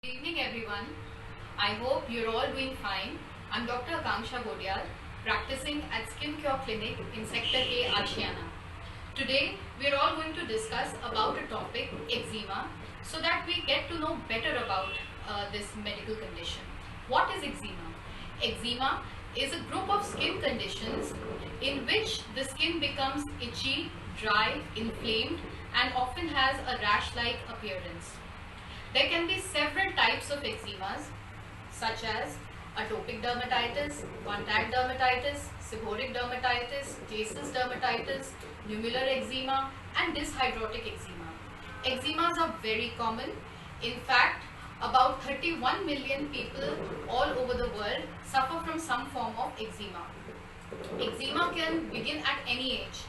Good evening everyone. I hope you're all doing fine. I'm Dr. Akanksha Godial, practicing at Skin Cure Clinic in Sector A, Ashiana. Today, we're all going to discuss about a topic, eczema, so that we get to know better about this medical condition. What is eczema? Eczema is a group of skin conditions in which the skin becomes itchy, dry, inflamed, and often has a rash-like appearance. There can be several types of eczemas such as atopic dermatitis, contact dermatitis, seborrheic dermatitis, Jason's dermatitis, nummular eczema and dyshydrotic eczema. Eczemas are very common. In fact, about 31 million people all over the world suffer from some form of eczema. Eczema can begin at any age,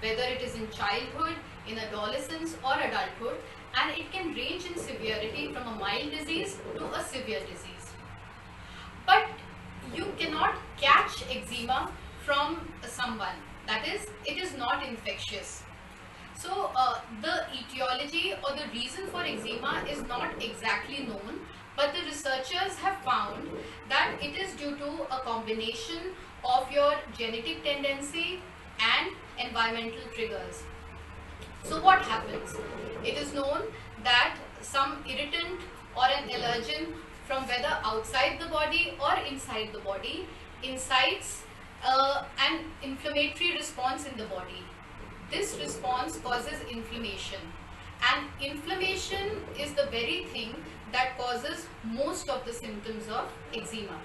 whether it is in childhood, in adolescence or adulthood, and it can range in severity from a mild disease to a severe disease. But you cannot catch eczema from someone, that is, it is not infectious. So the etiology or the reason for eczema is not exactly known, but the researchers have found that it is due to a combination of your genetic tendency and environmental triggers. So what happens? It is known that some irritant or an allergen from whether outside the body or inside the body incites an inflammatory response in the body. This response causes inflammation, and inflammation is the very thing that causes most of the symptoms of eczema.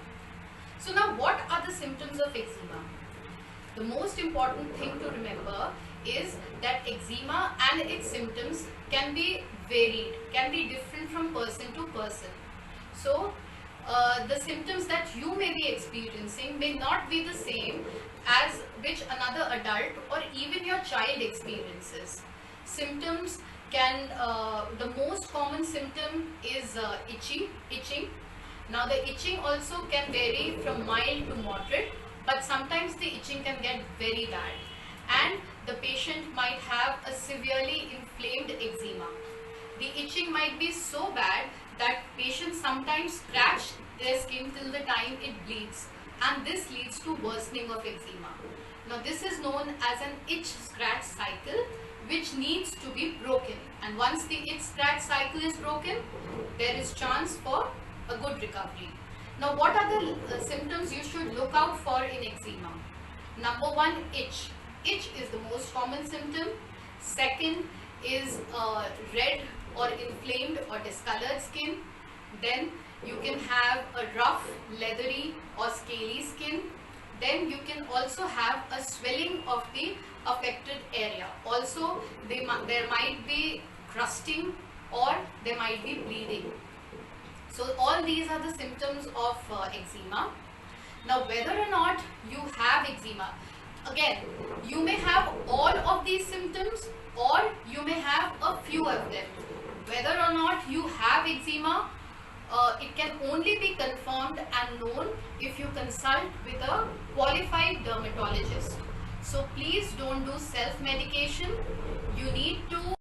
So now what are the symptoms of eczema? The most important thing to remember is that eczema and its symptoms can be varied, can be different from person to person. So the symptoms that you may be experiencing may not be the same as which another adult or even your child experiences. Symptoms can, the most common symptom is itching. Now the itching also can vary from mild to moderate, but sometimes the itching can get very bad and the patient might have a severely inflamed eczema. The itching might be so bad that patients sometimes scratch their skin till the time it bleeds, and this leads to worsening of eczema. Now this is known as an itch-scratch cycle which needs to be broken, and once the itch-scratch cycle is broken, there is chance for a good recovery. Now what are the symptoms you should look out for in eczema? Number one, itch. Itch is the most common symptom. Second is red or inflamed or discolored skin. Then you can have a rough, leathery or scaly skin. Then you can also have a swelling of the affected area. Also, there might be crusting or there might be bleeding. So all these are the symptoms of eczema. Now whether or not you have eczema, again, you may have all of these symptoms or you may have a few of them. Whether or not you have eczema, it can only be confirmed and known if you consult with a qualified dermatologist. So please don't do self-medication. You need to